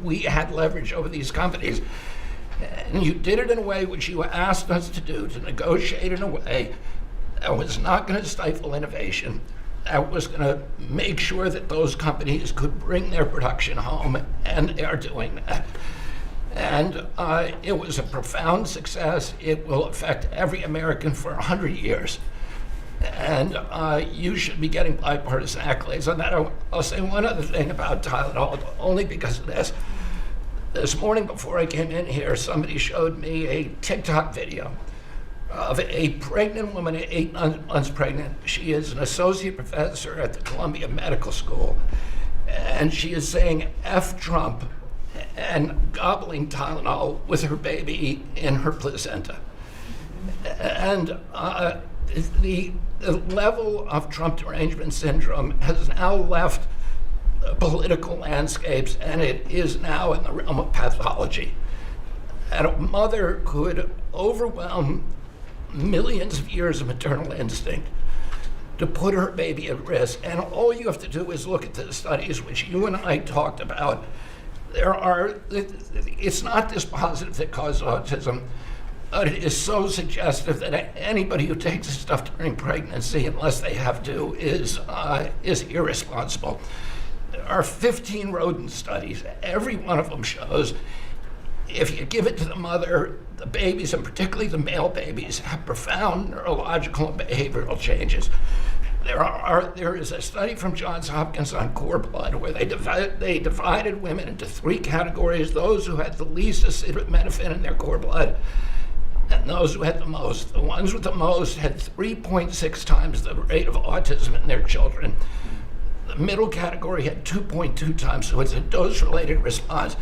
We had leverage over these companies. And you did it in a way which you asked us to do, to negotiate in a way that was not going to stifle innovation, that was going to make sure that those companies could bring their production home, and they are doing that. And it was a profound success. It will affect every American for 100 years. And you should be getting bipartisan accolades on that. I'll say one other thing about Tylenol, only because of this. This morning before I came in here, somebody showed me a TikTok video of a pregnant woman at 8 months pregnant. She is an associate professor at the Columbia Medical School. And she is saying F Trump and gobbling Tylenol with her baby in her placenta. And the level of Trump derangement syndrome has now left political landscapes, and it is now in the realm of pathology. And a mother could overwhelm millions of years of maternal instinct to put her baby at risk. And all you have to do is look at the studies which you and I talked about. It's not dispositive that causes autism, but it is so suggestive that anybody who takes this stuff during pregnancy, unless they have to, is irresponsible. There are 15 rodent studies. Every one of them shows if you give it to the mother, the babies, and particularly the male babies, have profound neurological and behavioral changes. There is a study from Johns Hopkins on cord blood where they divided women into 3 categories: those who had the least acetaminophen in their cord blood, and those who had the most. The ones with the most had 3.6 times the rate of autism in their children. The middle category had 2.2 times, so it's a dose-related response.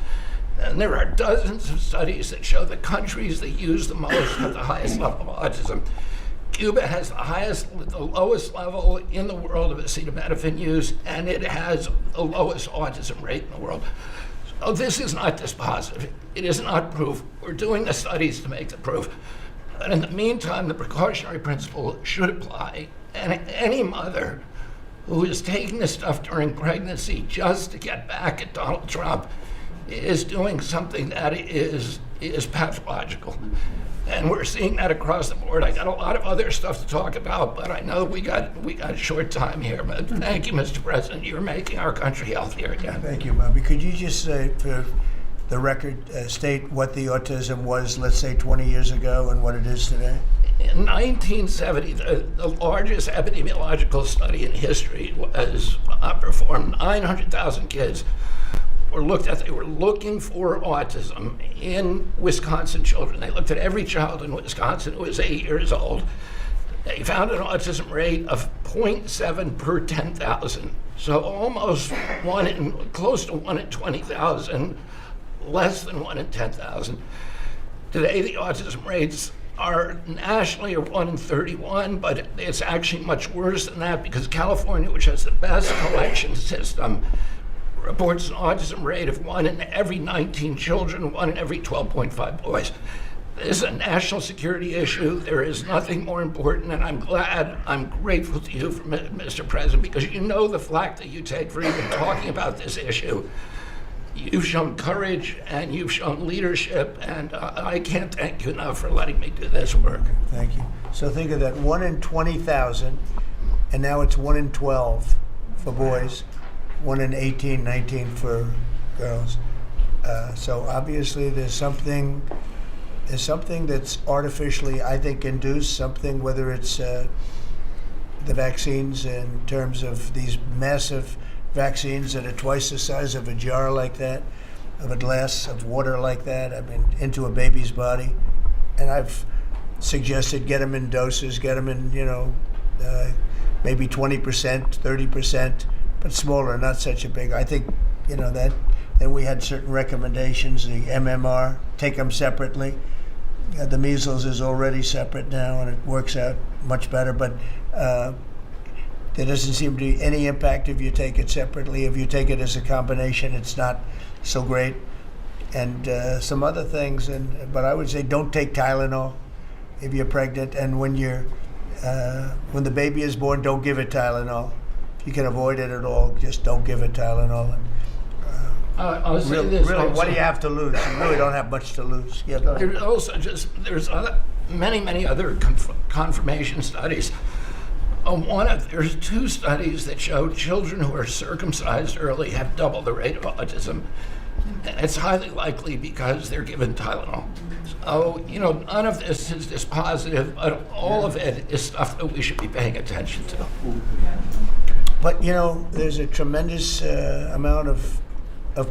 And there are dozens of studies that show the countries that use the most have the highest level of autism. Cuba has the lowest level in the world of acetaminophen use, and it has the lowest autism rate in the world. So this is not dispositive. It is not proof. We're doing the studies to make the proof. But in the meantime, the precautionary principle should apply. And any mother who is taking this stuff during pregnancy just to get back at Donald Trump is doing something that is pathological. And we're seeing that across the board. I got a lot of other stuff to talk about, but I know we got a short time here. But thank you, Mr. President. You're making our country healthier again. Thank you, Bobby. Could you just say, for the record, state what the autism was, let's say, 20 years ago and what it is today? In 1970, the largest epidemiological study in history was performed. 900,000 kids were looked at. They were looking for autism in Wisconsin children. They looked at every child in Wisconsin who was 8 years old. They found an autism rate of 0.7 per 10,000. So almost close to 1 in 20,000, less than 1 in 10,000. Today, the autism rates are nationally 1 in 31, but it's actually much worse than that because California, which has the best collection system, reports an autism rate of 1 in every 19 children, 1 in every 12.5 boys. This is a national security issue. There is nothing more important, and I'm grateful to you, Mr. President, because you know the flack that you take for even talking about this issue. You've shown courage and you've shown leadership, and I can't thank you enough for letting me do this work. Thank you. So think of that, 1 in 20,000, and now it's 1 in 12 for boys, 1 in 18, 19 for girls. So obviously there's something that's artificially, I think, induced, something, whether it's the vaccines in terms of these massive vaccines that are twice the size of a jar like that, of a glass of water like that, I mean, into a baby's body. And I've suggested get them in doses, get them in, maybe 20%, 30%, but smaller, not such a big. I think, that. Then we had certain recommendations, the MMR, take them separately. The measles is already separate now, and it works out much better, but there doesn't seem to be any impact if you take it separately. If you take it as a combination, it's not so great. And some other things, but I would say don't take Tylenol if you're pregnant, and when the baby is born, don't give it Tylenol. If you can avoid it at all, just don't give it Tylenol. And I'll say this Really, also. what do you have to lose? You really don't have much to lose. Yeah, go ahead. There's also there's many other confirmation studies. There's 2 studies that show children who are circumcised early have double the rate of autism. And it's highly likely because they're given Tylenol. So, none of this is dispositive, but all of it is stuff that we should be paying attention to. But, there's a tremendous amount of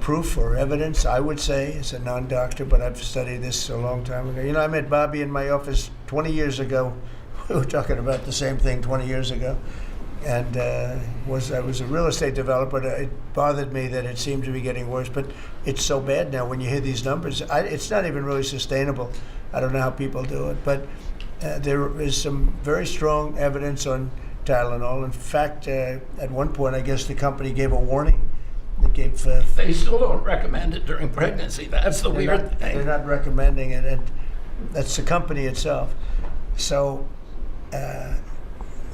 proof or evidence, I would say, as a non-doctor, but I've studied this a long time ago. I met Bobby in my office 20 years ago. We were talking about the same thing 20 years ago. And I was a real estate developer. It bothered me that it seemed to be getting worse, but it's so bad now when you hear these numbers. It's not even really sustainable. I don't know how people do it, but there is some very strong evidence on Tylenol. In fact, at one point, I guess the company gave a warning. They gave. They still don't recommend it during pregnancy. That's the weird thing. They're not recommending it, and that's the company itself. So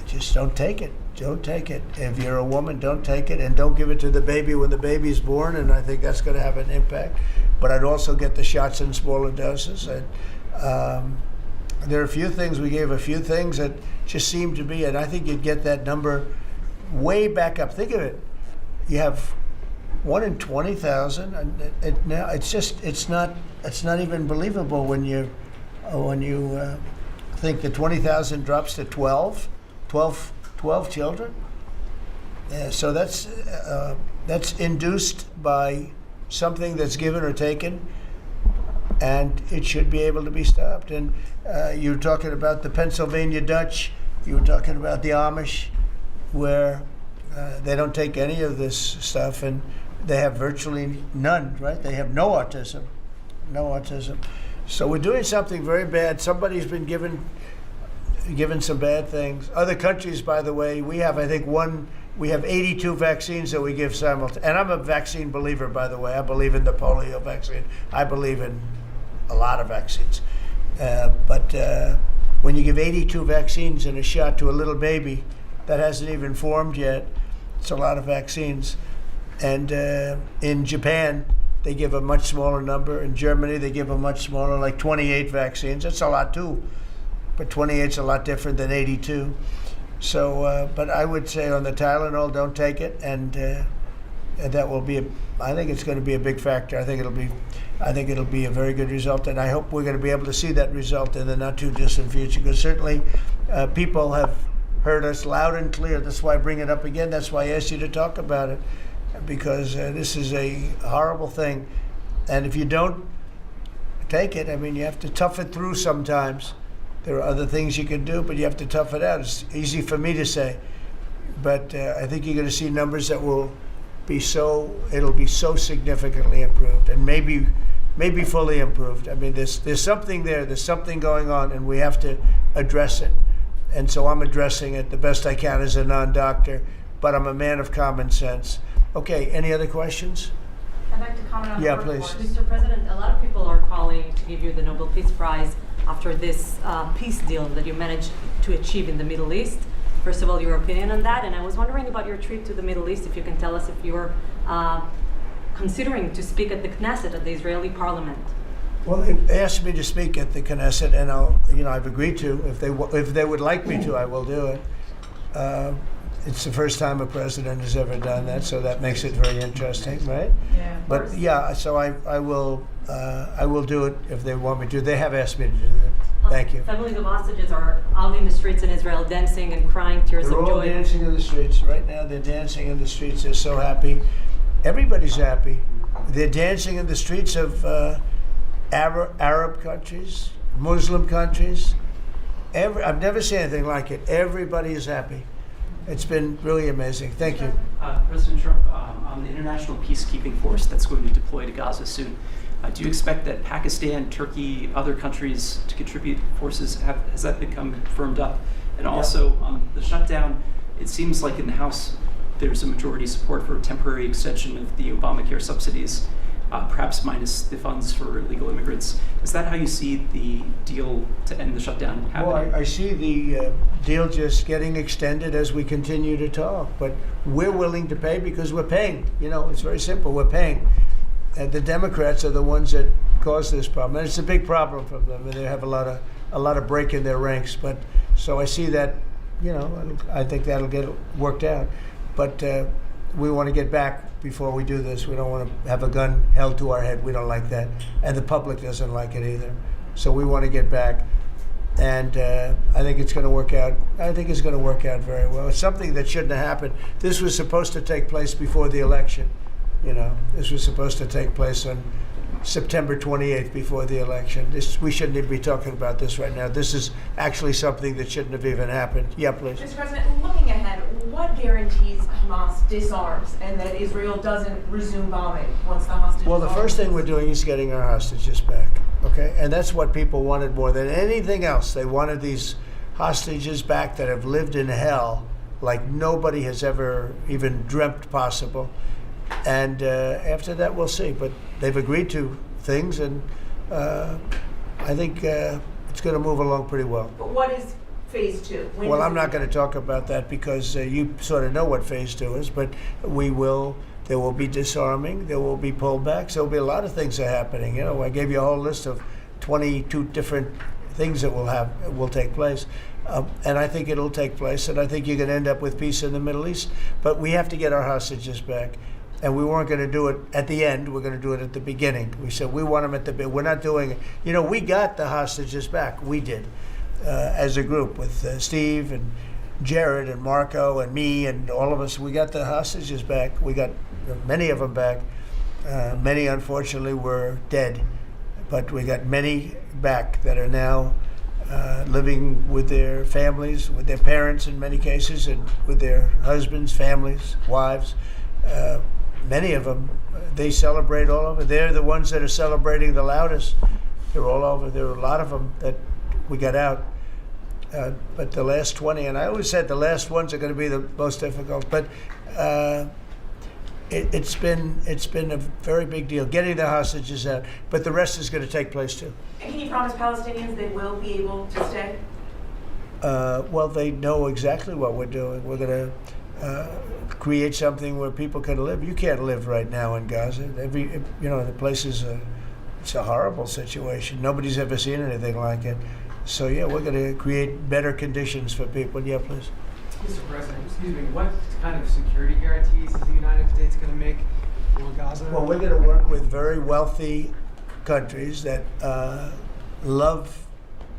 just don't take it. Don't take it. If you're a woman, don't take it, and don't give it to the baby when the baby's born, and I think that's going to have an impact. But I'd also get the shots in smaller doses. And, there are a few things, we gave a few things that just seemed to be, and I think you'd get that number way back up. Think of it. You have 1 in 20,000, and now it's not even believable when you think the 20,000 drops to 12 children. So that's induced by something that's given or taken, and it should be able to be stopped. And you were talking about the Pennsylvania Dutch, you were talking about the Amish, where they don't take any of this stuff, and they have virtually none, right? They have no autism. So we're doing something very bad. Somebody's been given some bad things. Other countries, by the way, we have 82 vaccines that we give simultaneously. And I'm a vaccine believer, by the way. I believe in the polio vaccine. I believe in a lot of vaccines. But when you give 82 vaccines in a shot to a little baby that hasn't even formed yet, it's a lot of vaccines. And in Japan, they give a much smaller number. In Germany, they give a much smaller, like 28 vaccines. That's a lot too. But 28's a lot different than 82. So, but I would say on the Tylenol, don't take it, and that will be. I think it's going to be a big factor. I think it'll be a very good result, and I hope we're going to be able to see that result in the not too distant future. Because certainly, people have heard us loud and clear. That's why I bring it up again. That's why I asked you to talk about it, because this is a horrible thing, and if you don't take it, I mean, you have to tough it through sometimes. There are other things you can do, but you have to tough it out. It's easy for me to say, but I think you're going to see numbers that will be it'll be so significantly improved, and maybe fully improved. I mean, there's something there. There's something going on, and we have to address it. And so I'm addressing it the best I can as a non-doctor, but I'm a man of common sense. Okay, any other questions? I'd like to comment on the first please. one. Mr. President, a lot of people are calling to give you the Nobel Peace Prize after this peace deal that you managed to achieve in the Middle East. First of all, your opinion on that, and I was wondering about your trip to the Middle East, if you can tell us if you're considering to speak at the Knesset, at the Israeli parliament. Well, they asked me to speak at the Knesset, and I've agreed to. If they would like me to, I will do it. It's the first time a president has ever done that, so that makes it very interesting, right? Yeah. But yeah, so I will do it if they want me to. They have asked me to do that. Thank you. Families of hostages are out in the streets in Israel dancing and crying tears They're of all joy. dancing in the streets right now. They're dancing in the streets. They're so happy. Everybody's happy. They're dancing in the streets of Arab countries, Muslim countries. I've never seen anything like it. Everybody is happy. It's been really amazing. Thank you. President Trump, on the international peacekeeping force that's going to deploy to Gaza soon, do you expect that Pakistan, Turkey, other countries to contribute forces? Has that become firmed up? And also, the shutdown, it seems like in the House there's a majority support for a temporary extension of the Obamacare subsidies, perhaps minus the funds for illegal immigrants. Is that how you see the deal to end the shutdown happening? Well, I see the deal just getting extended as we continue to talk, but we're willing to pay because we're paying. It's very simple. We're paying. the Democrats are the ones that cause this problem, and it's a big problem for them. And they have a lot of break in their ranks. But so I see that, I think that'll get worked out. But we want to get back before we do this. We don't want to have a gun held to our head. We don't like that, and the public doesn't like it either. So we want to get back, and I think it's going to work out. I think it's going to work out very well. It's something that shouldn't have happened. This was supposed to take place before the election. This was supposed to take place on September 28th, before the election. We shouldn't even be talking about this right now. This is actually something that shouldn't have even happened. Yeah, please. Mr. President, looking ahead, what guarantees Hamas disarms and that Israel doesn't resume bombing once the hostages Well, the are first thing we're released? doing is getting our hostages back, okay? And that's what people wanted more than anything else. They wanted these hostages back that have lived in hell like nobody has ever even dreamt possible. And after that, we'll see. But they've agreed to things, and I think it's going to move along pretty well. But what is phase two? When Well, does I'm it not begin? going to talk about that because you sort of know what phase two is, but there will be disarming, there will be pullbacks, there will be a lot of things that are happening. I gave you a whole list of 22 different things that will take place. And I think it'll take place, and I think you're going to end up with peace in the Middle East. But we have to get our hostages back. And we weren't going to do it at the end. We're going to do it at the beginning. We said we want them at the beginning. We're not doing it. We got the hostages back. We did, as a group, with Steve and Jared and Marco and me and all of us. We got the hostages back. We got many of them back. Many, unfortunately, were dead. But we got many back that are now living with their families, with their parents in many cases, and with their husbands, families, wives. Many of them, they celebrate all over. They're the ones that are celebrating the loudest. They're all over. There are a lot of them that we got out. But the last 20, and I always said the last ones are going to be the most difficult. But it's been a very big deal getting the hostages out. But the rest is going to take place too. And can you promise Palestinians they will be able to stay? Well, they know exactly what we're doing. We're going to create something where people can live. You can't live right now in Gaza. The place it's a horrible situation. Nobody's ever seen anything like it. So yeah, we're going to create better conditions for people. Yeah, please. Mr. President, excuse me, what kind of security guarantees is the United States going to make for Gaza? Well, we're going to work with very wealthy countries that love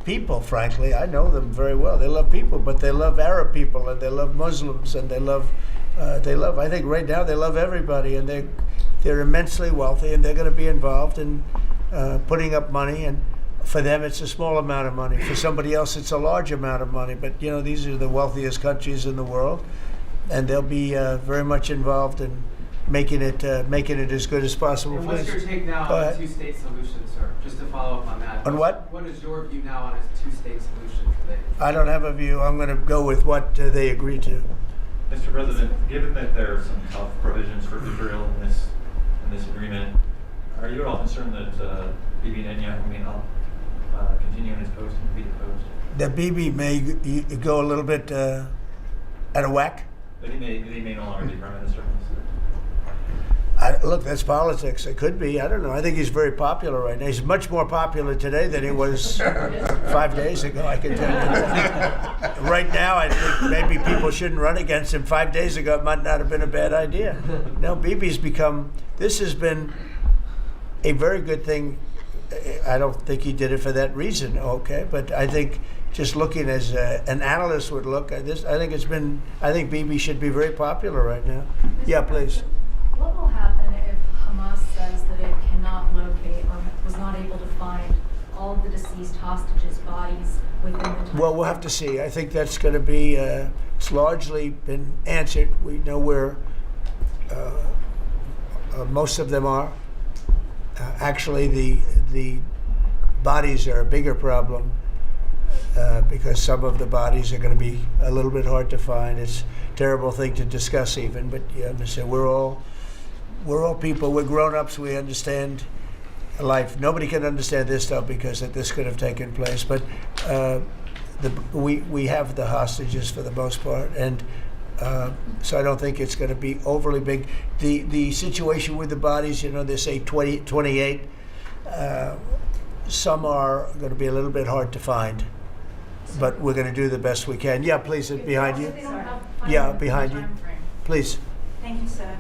people, frankly. I know them very well. They love people, but they love Arab people, and they love Muslims, and they love, I think right now they love everybody, and they're immensely wealthy, and they're going to be involved in putting up money, and for them it's a small amount of money. For somebody else it's a large amount of money, but these are the wealthiest countries in the world, and they'll be very much involved in making it as good as possible. And what's your take now on a two-state solution, sir? Just to follow up on that. On what? What is your view now on a two-state solution today? I don't have a view. I'm going to go with what they agree to. Mr. President, given that there are some health provisions for Israel in this agreement, are you at all concerned that Bibi Netanyahu may not continue in his post and be deposed? That Bibi may go a little bit out of whack. That he may no longer be Prime Minister? Look, that's politics. It could be. I don't know. I think he's very popular right now. He's much more popular today than he was 5 days ago, I can tell you that. Right now, I think maybe people shouldn't run against him. 5 days ago, it might not have been a bad idea. No, Bibi's this has been a very good thing. I don't think he did it for that reason, okay? But I think just looking as an analyst would look at this, I think Bibi should be very popular right now. Yeah, please. What will happen if Hamas says that it cannot locate or was not able to find all of the deceased hostages' bodies within the time? Well, we'll have to see. I think that's going to be, it's largely been answered. We know where most of them are. Actually, the bodies are a bigger problem because some of the bodies are going to be a little bit hard to find. It's a terrible thing to discuss even, but you understand, we're all people, we're grown-ups, we understand life. Nobody can understand this stuff because this could have taken place, but we have the hostages for the most part, and So I don't think it's going to be overly big. The situation with the bodies, they say 28. Some are going to be a little bit hard to find, but we're going to do the best we can. Yeah, please, behind you. Yeah, behind you. Please. Thank you, sir.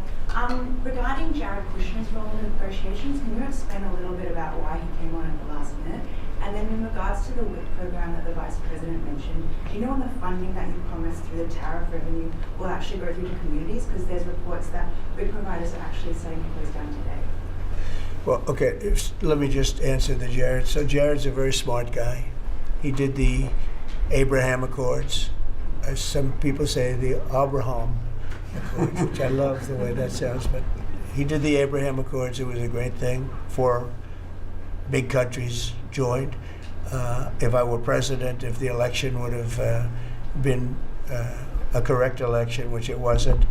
Regarding Jared Kushner's role in the negotiations, can you explain a little bit about why he came on at the last minute? And then in regards to the WIC program that the Vice President mentioned, do you know when the funding that you promised through the tariff revenue will actually go through to communities? Because there's reports that WIC providers are actually setting to close down today. Well, okay, let me just answer the Jared. So Jared's a very smart guy. He did the Abraham Accords. As some people say, the Abraham Accords, which I love the way that sounds. But he did the Abraham Accords. It was a great thing. 4 big countries joined. If I were president, if the election would have been a correct election, which it wasn't,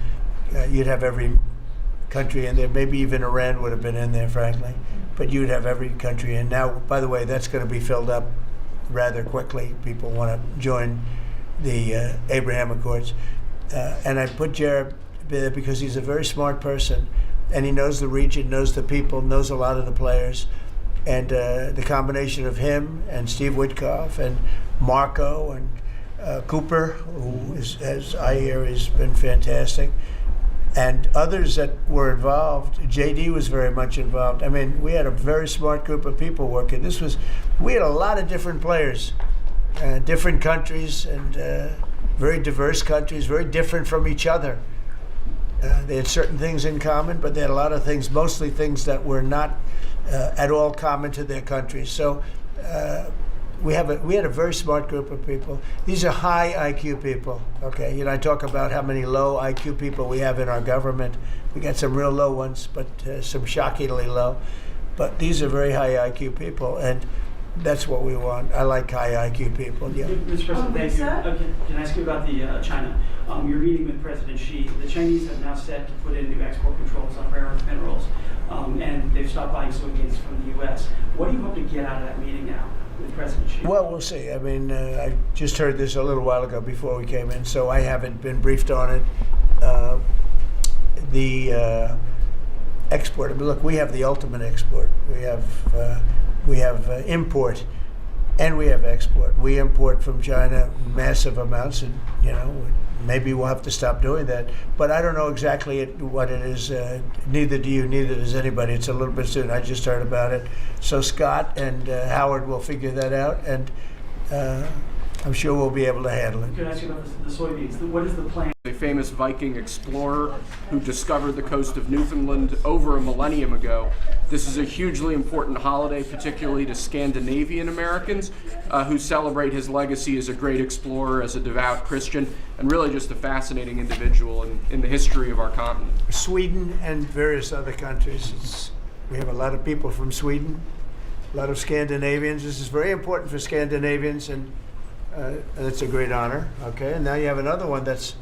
you'd have every country in there. Maybe even Iran would have been in there, frankly. But you'd have every country in. Now, by the way, that's going to be filled up rather quickly. People want to join the Abraham Accords. And I put Jared there because he's a very smart person, and he knows the region, knows the people, knows a lot of the players. And the combination of him and Steve Witkoff and Marco and Cooper, who is, as I hear, has been fantastic, and others that were involved. JD was very much involved. I mean, we had a very smart group of people working. We had a lot of different players, different countries, and very diverse countries, very different from each other. They had certain things in common, but they had a lot of things, mostly things that were not at all common to their countries. So we had a very smart group of people. These are high IQ people. Okay, I talk about how many low IQ people we have in our government. We got some real low ones, but some shockingly low. But these are very high IQ people, and that's what we want. I like high IQ people. Yeah. Mr. President, thank you. Can I ask you about the China? You're meeting with President Xi. The Chinese have now set to put in new export controls on rare earth minerals, and they've stopped buying soybeans from the U.S. What do you hope to get out of that meeting now with President Xi? Well, we'll see. I mean, I just heard this a little while ago before we came in, so I haven't been briefed on it. The export. I mean, look, we have the ultimate export. We have import, and we have export. We import from China massive amounts, and maybe we'll have to stop doing that. But I don't know exactly what it is. Neither do you. Neither does anybody. It's a little bit soon. I just heard about it. So Scott and Howard will figure that out, and I'm sure we'll be able to handle it. Can I ask you about the soybeans? What is the plan? A famous Viking explorer who discovered the coast of Newfoundland over a millennium ago. This is a hugely important holiday, particularly to Scandinavian Americans who celebrate his legacy as a great explorer, as a devout Christian, and really just a fascinating individual in the history of our continent. Sweden and various other countries. We have a lot of people from Sweden, a lot of Scandinavians. This is very important for Scandinavians, and it's a great honor. Okay, and now you have another one that's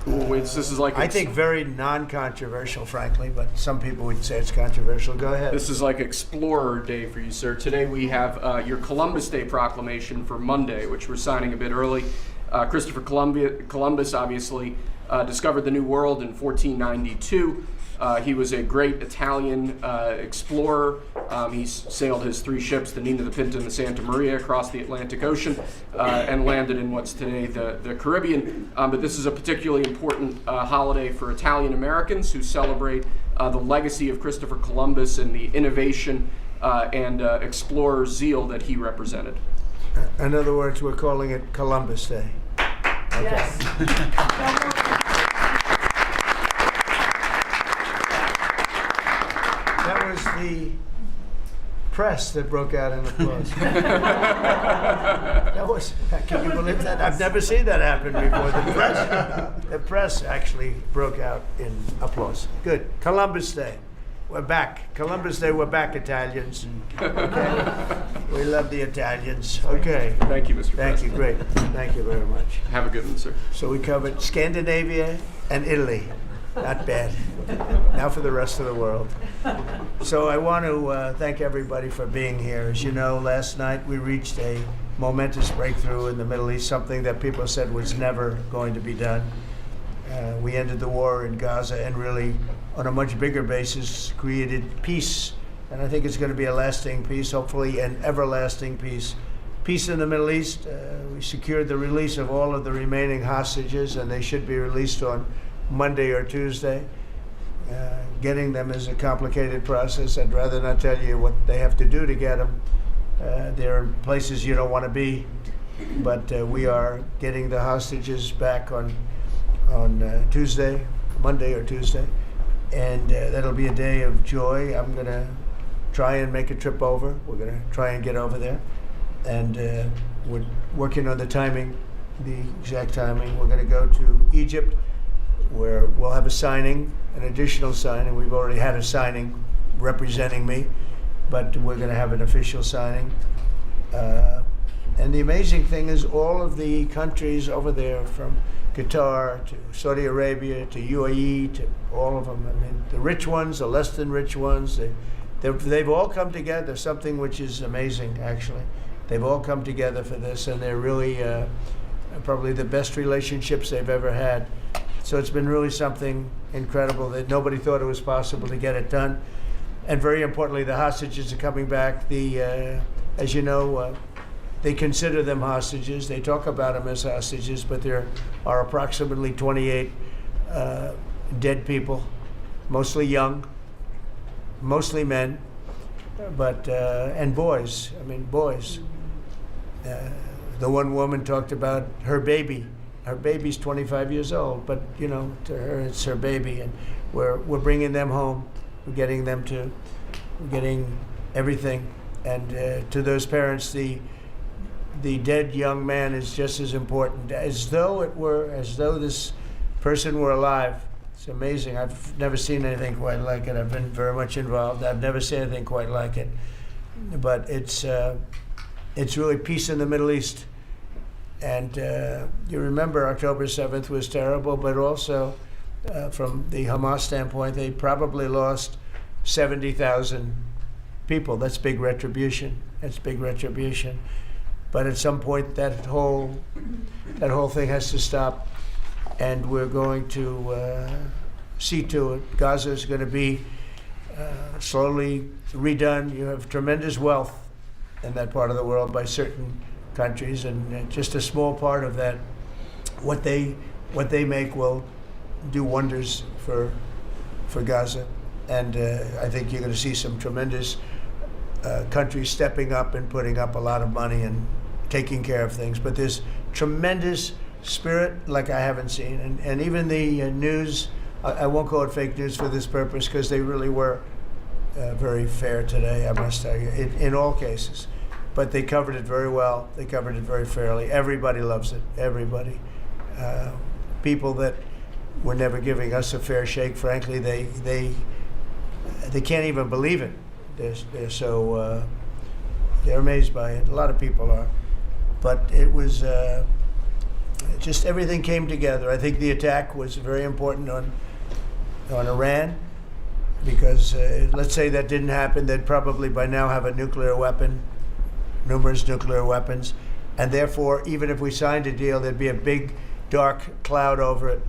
this is like I think very non-controversial, frankly, but some people would say it's controversial. Go ahead. This is like Explorer Day for you, sir. Today we have your Columbus Day proclamation for Monday, which we're signing a bit early. Christopher Columbus obviously discovered the New World in 1492. He was a great Italian explorer. He sailed his 3 ships, the Nina, the Pinta, and the Santa Maria, across the Atlantic Ocean and landed in what's today the Caribbean. But this is a particularly important holiday for Italian Americans who celebrate the legacy of Christopher Columbus and the innovation and explorer zeal that he represented. In other words, we're calling it Columbus Day. Okay. Yes. That was the press that broke out in applause. Can you believe that? I've never seen that happen before. The press actually broke out in applause. Good. Columbus Day. We're back. Columbus Day, we're back, Italians. Okay. We love the Italians. Okay. Thank you, Mr. Thank you. President. Great. Thank you very much. Have a good one, sir. So we covered Scandinavia and Italy. Not bad. Now for the rest of the world. So I want to thank everybody for being here. As you know, last night we reached a momentous breakthrough in the Middle East, something that people said was never going to be done. We ended the war in Gaza and really, on a much bigger basis, created peace. And I think it's going to be a lasting peace, hopefully an everlasting peace. Peace in the Middle East. We secured the release of all of the remaining hostages, and they should be released on Monday or Tuesday. Getting them is a complicated process. I'd rather not tell you what they have to do to get them. They're in places you don't want to be, but we are getting the hostages back on Tuesday, Monday or Tuesday, and that'll be a day of joy. I'm going to try and make a trip over. We're going to try and get over there, and we're working on the timing, the exact timing. We're going to go to Egypt, where we'll have a signing, an additional signing. We've already had a signing representing me, but we're going to have an official signing. And the amazing thing is all of the countries over there, from Qatar to Saudi Arabia to UAE to all of them, I mean, the rich ones, the less than rich ones, they've all come together, something which is amazing, actually. They've all come together for this, and they're really probably the best relationships they've ever had. So it's been really something incredible that nobody thought it was possible to get it done. And very importantly, the hostages are coming back. As you know, they consider them hostages. They talk about them as hostages, but there are approximately 28 dead people, mostly young, mostly men, but and boys. I mean, boys. The one woman talked about her baby. Her baby's 25 years old, but you know, to her it's her baby, and we're bringing them home. We're getting everything, and to those parents, the dead young man is just as important, as though this person were alive. It's amazing. I've never seen anything quite like it. I've been very much involved. I've never seen anything quite like it. But it's really peace in the Middle East. And you remember October 7th was terrible, but also from the Hamas standpoint, they probably lost 70,000 people. That's big retribution. That's big retribution. But at some point, that whole thing has to stop, and we're going to see to it. Gaza is going to be slowly redone. You have tremendous wealth in that part of the world by certain countries, and just a small part of that, what they make will do wonders for Gaza. And I think you're going to see some tremendous countries stepping up and putting up a lot of money and taking care of things. But there's tremendous spirit like I haven't seen. And even the news, I won't call it fake news for this purpose, because they really were very fair today, I must tell you, in all cases. But they covered it very well. They covered it very fairly. Everybody loves it. Everybody. People that were never giving us a fair shake, frankly, they can't even believe it. They're so they're amazed by it. A lot of people are. But it was just everything came together. I think the attack was very important on Iran, because let's say that didn't happen, they'd probably by now have a nuclear weapon. Numerous nuclear weapons, and therefore, even if we signed a deal, there'd be a big dark cloud over it,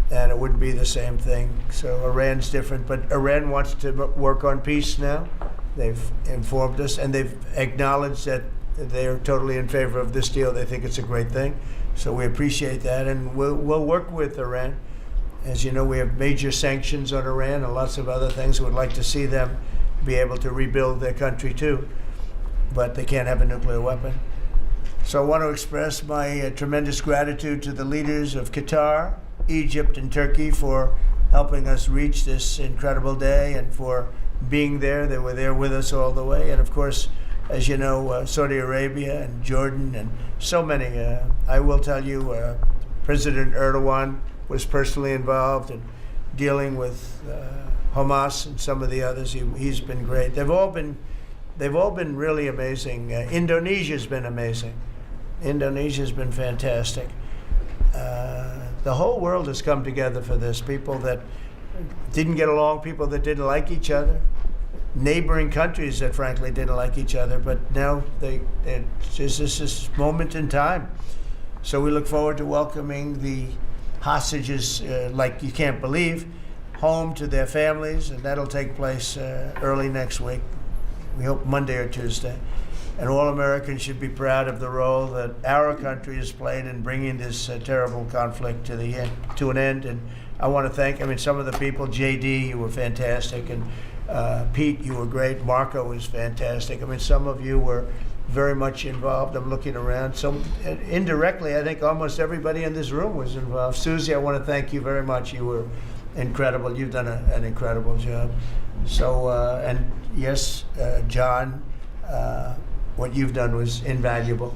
and it wouldn't be the same thing. So Iran's different, but Iran wants to work on peace now. They've informed us, and they've acknowledged that they're totally in favor of this deal. They think it's a great thing, so we appreciate that, and we'll work with Iran. As you know, we have major sanctions on Iran and lots of other things. We'd like to see them be able to rebuild their country too, but they can't have a nuclear weapon. So I want to express my tremendous gratitude to the leaders of Qatar, Egypt, and Turkey for helping us reach this incredible day and for being there. They were there with us all the way. And of course, as you know, Saudi Arabia and Jordan and so many. I will tell you, President Erdogan was personally involved in dealing with Hamas and some of the others. He's been great. They've all been really amazing. Indonesia's been amazing. Indonesia's been fantastic. The whole world has come together for this. People that didn't get along, people that didn't like each other, neighboring countries that frankly didn't like each other, but now it's just this moment in time. So we look forward to welcoming the hostages like you can't believe home to their families, and that'll take place early next week. We hope Monday or Tuesday. And all Americans should be proud of the role that our country has played in bringing this terrible conflict to an end. And I want to thank, some of the people. JD, you were fantastic, and Pete, you were great. Marco was fantastic. Some of you were very much involved. I'm looking around. So indirectly, I think almost everybody in this room was involved. Susie, I want to thank you very much. You were incredible. You've done an incredible job. So, and yes, John, what you've done was invaluable.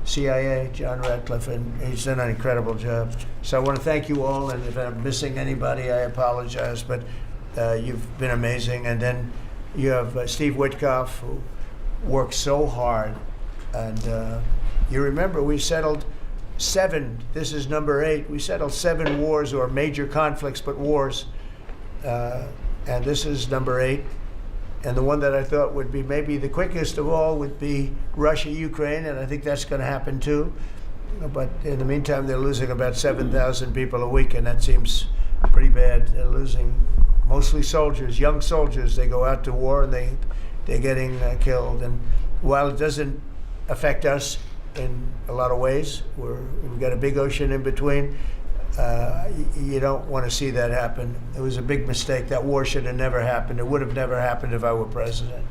CIA, John Radcliffe, and he's done an incredible job. So I want to thank you all, and if I'm missing anybody, I apologize, but you've been amazing. And then you have Steve Witkoff, who worked so hard. And you remember we settled 7, this is number 8, we settled 7 wars, or major conflicts, but wars. And this is number 8. And the one that I thought would be maybe the quickest of all would be Russia-Ukraine, and I think that's going to happen too. But in the meantime, they're losing about 7,000 people a week, and that seems pretty bad. They're losing mostly soldiers, young soldiers. They go out to war, and they're getting killed. And while it doesn't affect us in a lot of ways, we've got a big ocean in between, you don't want to see that happen. It was a big mistake. That war should have never happened. It would have never happened if I were president.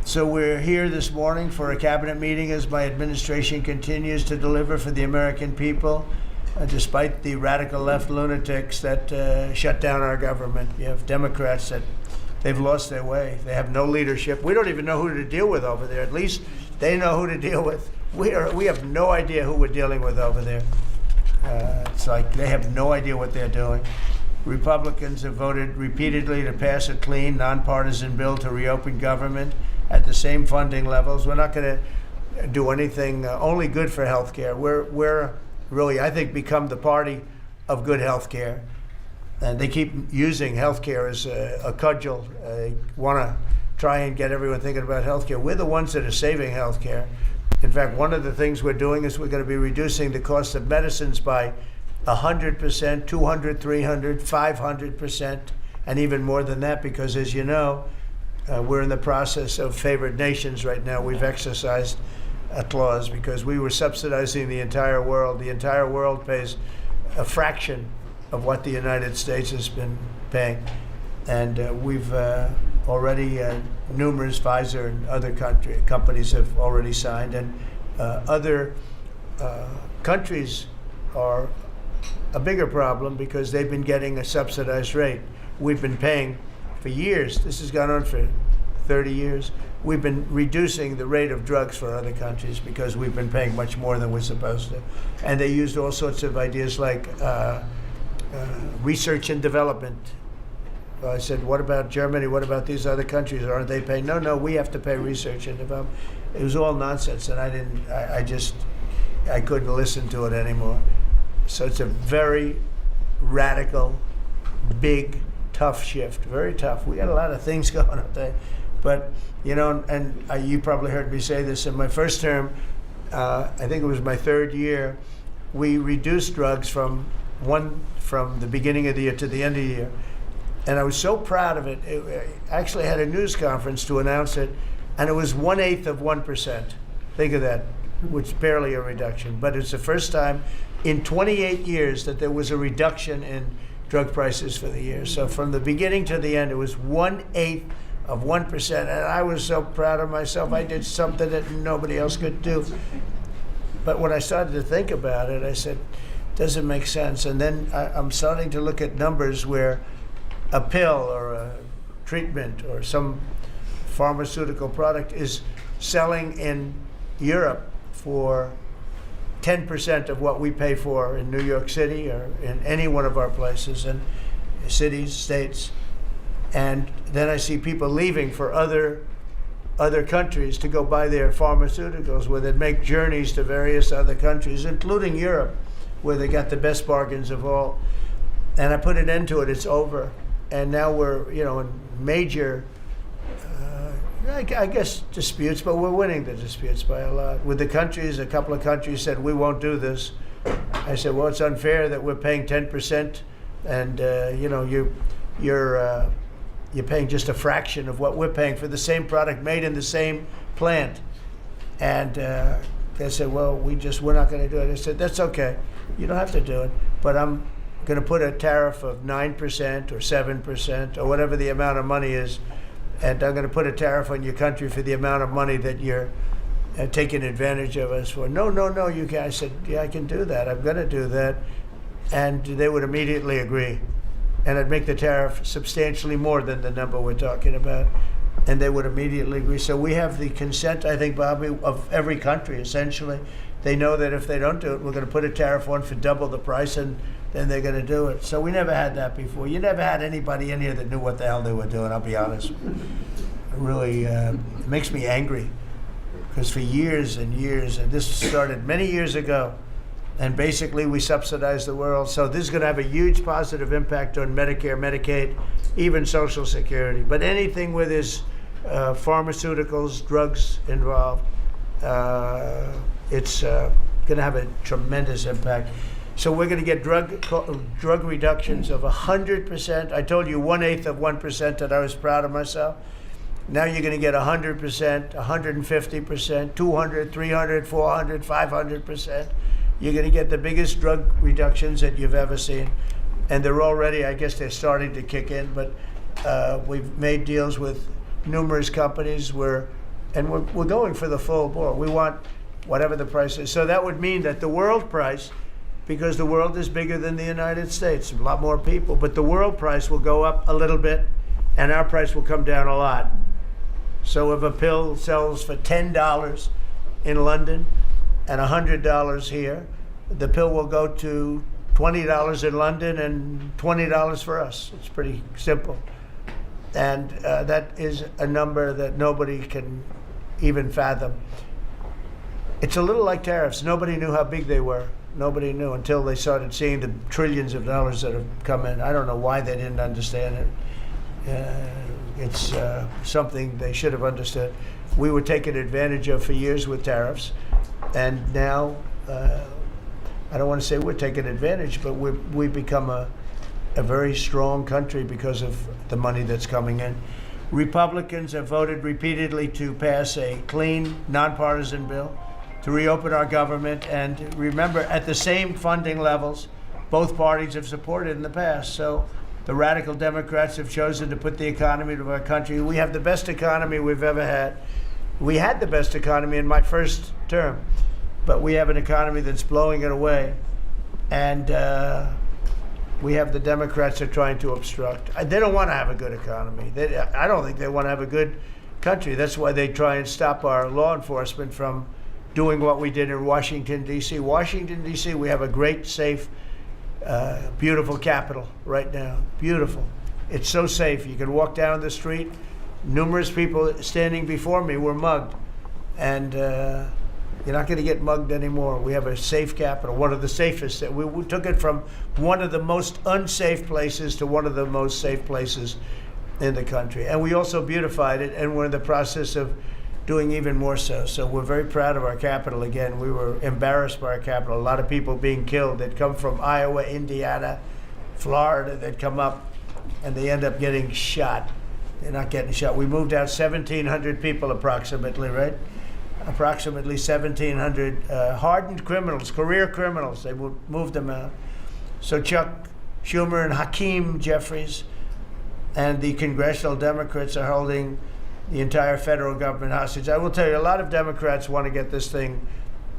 So we're here this morning for a cabinet meeting as my administration continues to deliver for the American people, despite the radical left lunatics that shut down our government. You have Democrats that they've lost their way. They have no leadership. We don't even know who to deal with over there. At least they know who to deal with. We have no idea who we're dealing with over there. It's like they have no idea what they're doing. Republicans have voted repeatedly to pass a clean, nonpartisan bill to reopen government at the same funding levels. We're not going to do anything only good for health care. We're really, I think, become the party of good health care. And they keep using health care as a cudgel. They want to try and get everyone thinking about health care. We're the ones that are saving health care. In fact, one of the things we're doing is we're going to be reducing the cost of medicines by 100%, 200, 300, 500%, and even more than that, because as you know, we're in the process of favored nations right now. We've exercised a clause because we were subsidizing the entire world. The entire world pays a fraction of what the United States has been paying. And we've already, numerous Pfizer and other companies have already signed, and other countries are a bigger problem because they've been getting a subsidized rate. We've been paying for years. This has gone on for 30 years. We've been reducing the rate of drugs for other countries because we've been paying much more than we're supposed to. And they used all sorts of ideas like research and development. I said, what about Germany? What about these other countries? Aren't they paying? No, we have to pay research and development. It was all nonsense, and I couldn't listen to it anymore. So it's a very radical, big, tough shift. Very tough. We got a lot of things going on there. But, you probably heard me say this in my first term, I think it was my 3rd year, we reduced drugs from the beginning of the year to the end of the year. And I was so proud of it. I actually had a news conference to announce it, and it was 1/8 of 1%. Think of that, which is barely a reduction. But it's the first time in 28 years that there was a reduction in drug prices for the year. So from the beginning to the end, it was 1/8 of 1%. And I was so proud of myself. I did something that nobody else could do. But when I started to think about it, I said, doesn't make sense. And then I'm starting to look at numbers where a pill or a treatment or some pharmaceutical product is selling in Europe for 10% of what we pay for in New York City or in any one of our places and cities, states. And then I see people leaving for other countries to go buy their pharmaceuticals, where they make journeys to various other countries, including Europe, where they got the best bargains of all. And I put an end to it. It's over. And now we're, in major, I guess, disputes, but we're winning the disputes by a lot. With the countries, a couple of countries said, we won't do this. I said, well, it's unfair that we're paying 10%, and you're paying just a fraction of what we're paying for the same product made in the same plant. And they said, well, we're not going to do it. I said, that's okay. You don't have to do it, but I'm going to put a tariff of 9% or 7% or whatever the amount of money is, and I'm going to put a tariff on your country for the amount of money that you're taking advantage of us for. No, you can't. I said, yeah, I can do that. I'm going to do that. And they would immediately agree. And I'd make the tariff substantially more than the number we're talking about. And they would immediately agree. So we have the consent, I think, Bobby, of every country, essentially. They know that if they don't do it, we're going to put a tariff on for double the price, and then they're going to do it. So we never had that before. You never had anybody in here that knew what the hell they were doing, I'll be honest. It really makes me angry, because for years and years, and this started many years ago, and basically we subsidize the world. So this is going to have a huge positive impact on Medicare, Medicaid, even Social Security. But anything where there's pharmaceuticals, drugs involved, it's going to have a tremendous impact. So we're going to get drug reductions of 100%. I told you 1/8 of 1% that I was proud of myself. Now you're going to get 100%, 150%, 200, 300, 400, 500%. You're going to get the biggest drug reductions that you've ever seen. And they're already, I guess they're starting to kick in, but we've made deals with numerous companies and we're going for the full bore. We want whatever the price is. So that would mean that the world price, because the world is bigger than the United States, a lot more people, but the world price will go up a little bit and our price will come down a lot. So if a pill sells for $10 in London and $100 here, the pill will go to $20 in London and $20 for us. It's pretty simple. And that is a number that nobody can even fathom. It's a little like tariffs. Nobody knew how big they were. Nobody knew until they started seeing the trillions of dollars that have come in. I don't know why they didn't understand it. It's something they should have understood. We were taken advantage of for years with tariffs, and now I don't want to say we're taking advantage, but we've become a very strong country because of the money that's coming in. Republicans have voted repeatedly to pass a clean, nonpartisan bill to reopen our government, and remember, at the same funding levels both parties have supported in the past. So the radical Democrats have chosen to put the economy of our country. We have the best economy we've ever had. We had the best economy in my first term, but we have an economy that's blowing it away. And we have the Democrats that are trying to obstruct. They don't want to have a good economy. I don't think they want to have a good country. That's why they try and stop our law enforcement from doing what we did in Washington, D.C. Washington, D.C., we have a great, safe, beautiful capital right now. Beautiful. It's so safe. You can walk down the street. Numerous people standing before me were mugged. And you're not going to get mugged anymore. We have a safe capital, one of the safest. We took it from one of the most unsafe places to one of the most safe places in the country. And we also beautified it, and we're in the process of doing even more so. So we're very proud of our capital again. We were embarrassed by our capital. A lot of people being killed that come from Iowa, Indiana, Florida, that come up and they end up getting shot. They're not getting shot. We moved out 1,700 people approximately, right? Approximately 1,700 hardened criminals, career criminals. They moved them out. So Chuck Schumer and Hakeem Jeffries and the congressional Democrats are holding the entire federal government hostage. I will tell you, a lot of Democrats want to get this thing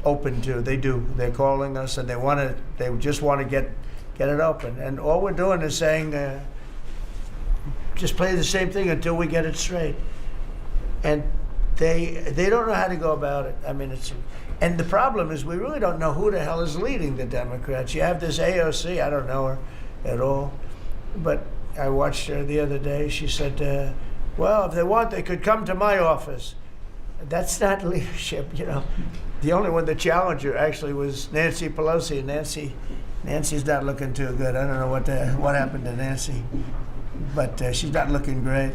open too. They do. They're calling us, and they just want to get it open. And all we're doing is saying, just play the same thing until we get it straight. And they don't know how to go about it. I mean, and the problem is we really don't know who the hell is leading the Democrats. You have this AOC. I don't know her at all, but I watched her the other day. She said, well, if they want, they could come to my office. That's not leadership, you know. The only one that challenged her actually was Nancy Pelosi. And Nancy's not looking too good. I don't know what happened to Nancy, but she's not looking great.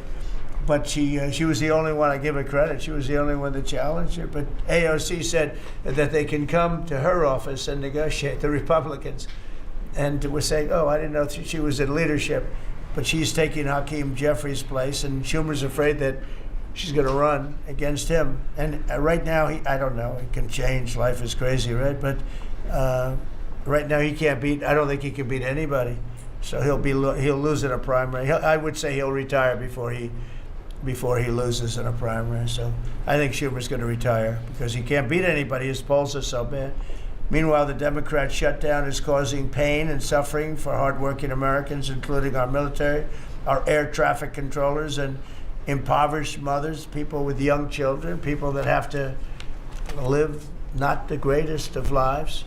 but she was the only one. I give her credit. She was the only one that challenged her. But AOC said that they can come to her office and negotiate, the Republicans, and we're saying, oh, I didn't know she was in leadership, but she's taking Hakeem Jeffries' place, and Schumer's afraid that she's going to run against him. And right now, I don't know. It can change. Life is crazy, right? But right now, he can't beat. I don't think he can beat anybody. So he'll lose in a primary. I would say he'll retire before he loses in a primary. So I think Schumer's going to retire because he can't beat anybody. His polls are so bad. Meanwhile, the Democrat shutdown is causing pain and suffering for hardworking Americans, including our military, our air traffic controllers, and impoverished mothers, people with young children, people that have to live not the greatest of lives.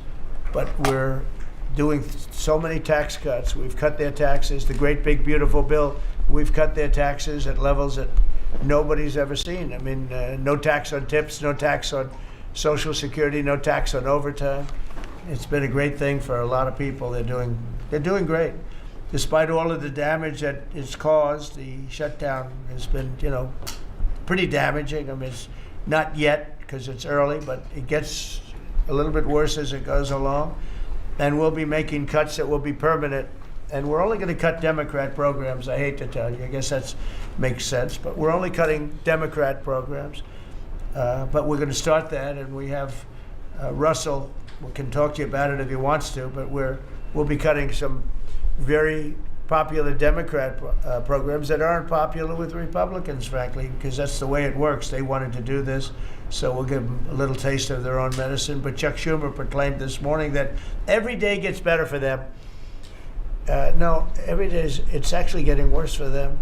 But we're doing so many tax cuts. We've cut their taxes. The great big beautiful bill, we've cut their taxes at levels that nobody's ever seen. I mean, no tax on tips, no tax on Social Security, no tax on overtime. It's been a great thing for a lot of people. They're doing great. Despite all of the damage that it's caused, the shutdown has been, pretty damaging. I mean, it's not yet because it's early, but it gets a little bit worse as it goes along. And we'll be making cuts that will be permanent. And we're only going to cut Democrat programs. I hate to tell you. I guess that makes sense. But we're only cutting Democrat programs. But we're going to start that. And we have Russell can talk to you about it if he wants to. But we'll be cutting some very popular Democrat programs that aren't popular with Republicans, frankly, because that's the way it works. They wanted to do this. So we'll give them a little taste of their own medicine. But Chuck Schumer proclaimed this morning that every day gets better for them. No, every day it's actually getting worse for them.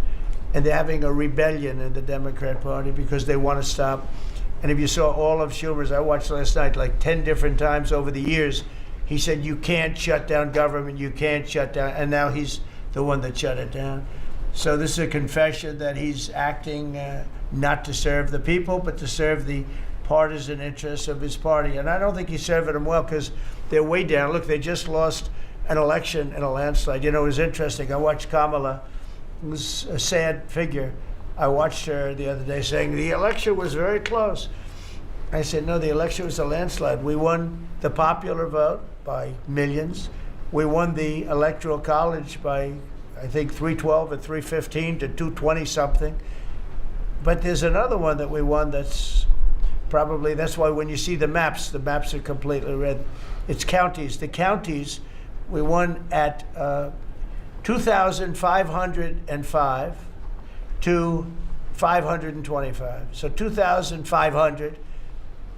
And they're having a rebellion in the Democrat Party because they want to stop. And if you saw all of Schumer's, I watched last night like 10 different times over the years, he said, you can't shut down government, you can't shut down. And now he's the one that shut it down. So this is a confession that he's acting not to serve the people, but to serve the partisan interests of his party. And I don't think he's serving them well because they're way down. Look, they just lost an election in a landslide. It was interesting. I watched Kamala. It was a sad figure. I watched her the other day saying the election was very close. I said, no, the election was a landslide. We won the popular vote by millions. We won the Electoral College by, I think, 312 or 315 to 220 something. But there's another one that we won that's why when you see the maps are completely red. It's counties. The counties, we won at 2,505 to 525. So 2,500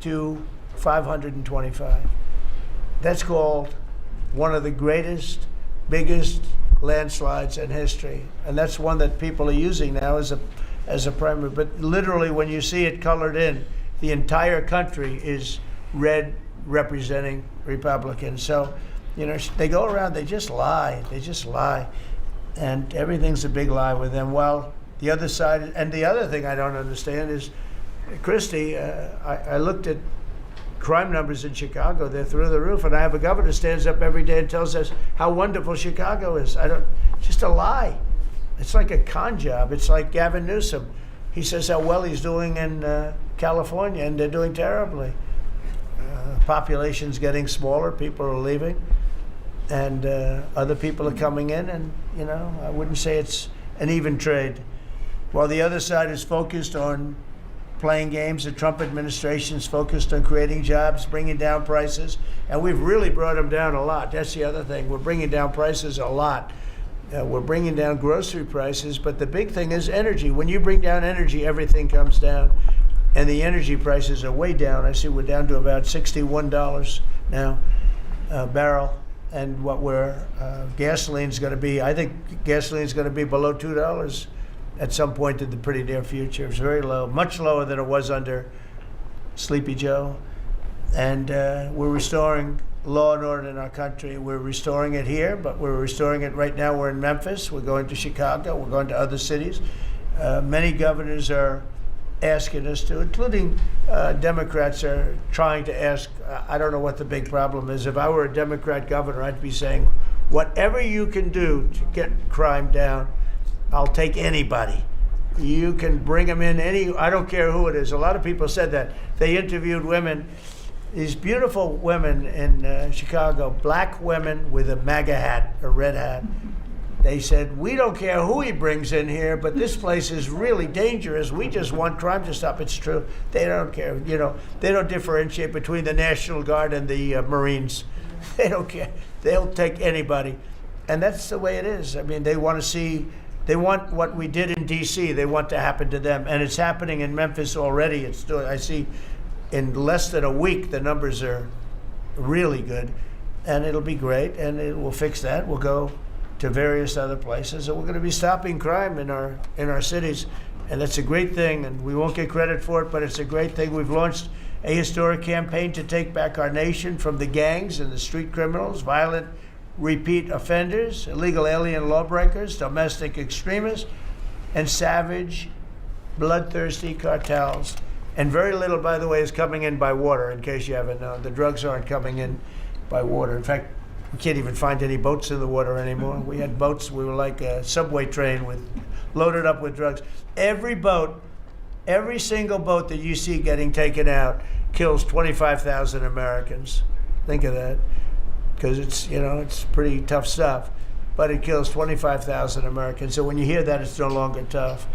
to 525. That's called one of the greatest, biggest landslides in history. And that's one that people are using now as a primary. But literally, when you see it colored in, the entire country is red representing Republicans. So, they go around, they just lie. And everything's a big lie with them. Well, the other side, and the other thing I don't understand is, Christie, I looked at crime numbers in Chicago. They're through the roof. And I have a governor who stands up every day and tells us how wonderful Chicago is. Just a lie. It's like a con job. It's like Gavin Newsom. He says how well he's doing in California, and they're doing terribly. Population's getting smaller. People are leaving. And other people are coming in. And, I wouldn't say it's an even trade. While the other side is focused on playing games, the Trump administration is focused on creating jobs, bringing down prices. And we've really brought them down a lot. That's the other thing. We're bringing down prices a lot. We're bringing down grocery prices, but the big thing is energy. When you bring down energy, everything comes down, and the energy prices are way down. I see we're down to about $61 now a barrel, and gasoline's going to be, I think gasoline's going to be below $2 at some point in the pretty near future. It's very low, much lower than it was under Sleepy Joe, and we're restoring law and order in our country. We're restoring it here, but we're restoring it right now. We're in Memphis. We're going to Chicago. We're going to other cities. Many governors are asking us to, including Democrats are trying to ask. I don't know what the big problem is. If I were a Democrat governor, I'd be saying, whatever you can do to get crime down, I'll take anybody. You can bring them in I don't care who it is. A lot of people said that. They interviewed women, these beautiful women in Chicago, black women with a MAGA hat, a red hat. They said, we don't care who he brings in here, but this place is really dangerous. We just want crime to stop. It's true. They don't care. You know, they don't differentiate between the National Guard and the Marines. They don't care. They'll take anybody. And that's the way it is. I mean, they want what we did in D.C., they want to happen to them. And it's happening in Memphis already. I see in less than a week, the numbers are really good. And it'll be great, and it will fix that. We'll go to various other places, and we're going to be stopping crime in our cities, and that's a great thing, and we won't get credit for it, but it's a great thing. We've launched a historic campaign to take back our nation from the gangs and the street criminals, violent repeat offenders, illegal alien lawbreakers, domestic extremists, and savage, bloodthirsty cartels. And very little, by the way, is coming in by water, in case you haven't known. The drugs aren't coming in by water. In fact, we can't even find any boats in the water anymore. We had boats, we were like a subway train loaded up with drugs. Every single boat that you see getting taken out kills 25,000 Americans. Think of that, because it's pretty tough stuff, but it kills 25,000 Americans. So when you hear that, it's no longer tough.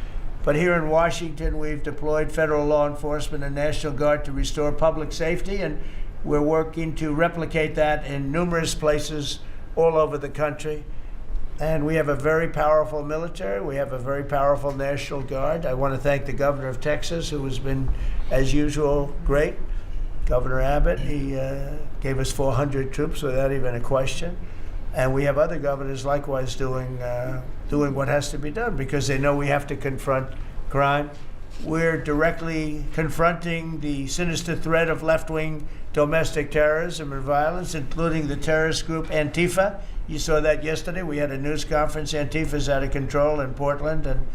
But here in Washington, we've deployed federal law enforcement and National Guard to restore public safety, and we're working to replicate that in numerous places all over the country. And we have a very powerful military. We have a very powerful National Guard. I want to thank the governor of Texas, who has been, as usual, great. Governor Abbott, he gave us 400 troops without even a question. And we have other governors likewise doing what has to be done, because they know we have to confront crime. We're directly confronting the sinister threat of left-wing domestic terrorism and violence, including the terrorist group Antifa. You saw that yesterday. We had a news conference. Antifa's out of control in Portland and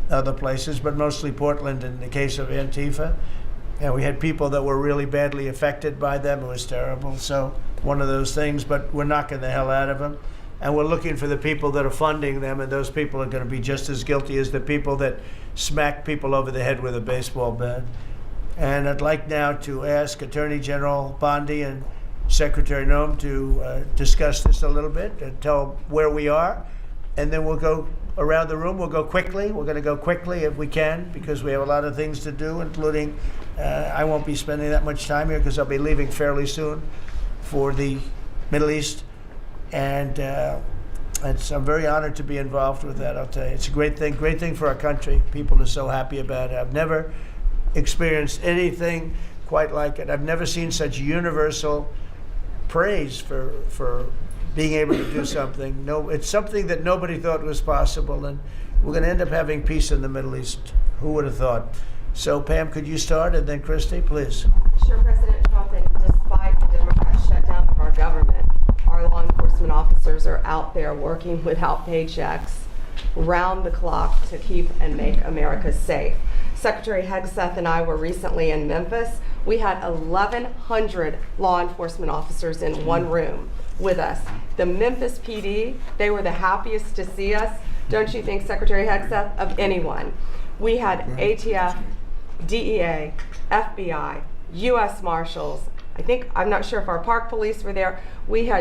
other places, but mostly Portland in the case of Antifa. And we had people that were really badly affected by them. It was terrible. So one of those things, but we're knocking the hell out of them. And we're looking for the people that are funding them, and those people are going to be just as guilty as the people that smack people over the head with a baseball bat. And I'd like now to ask Attorney General Bondi and Secretary Noem to discuss this a little bit and tell where we are. And then we'll go around the room. We'll go quickly. We're going to go quickly if we can, because we have a lot of things to do, including I won't be spending that much time here because I'll be leaving fairly soon for the Middle East. And I'm very honored to be involved with that, I'll tell you. It's a great thing for our country. People are so happy about it. I've never experienced anything quite like it. I've never seen such universal praise for being able to do something. No, it's something that nobody thought was possible, and we're going to end up having peace in the Middle East. Who would have thought? So, Pam, could you start, and then Christy, please. Sure, President Trump, and despite the Democrat shutdown of our government, our law enforcement officers are out there working without paychecks, round the clock, to keep and make America safe. Secretary Hegseth and I were recently in Memphis. We had 1,100 law enforcement officers in one room with us. The Memphis PD, they were the happiest to see us, don't you think, Secretary Hegseth, of anyone. We had ATF, DEA, FBI, U.S. Marshals. I'm not sure if our park police were there. We had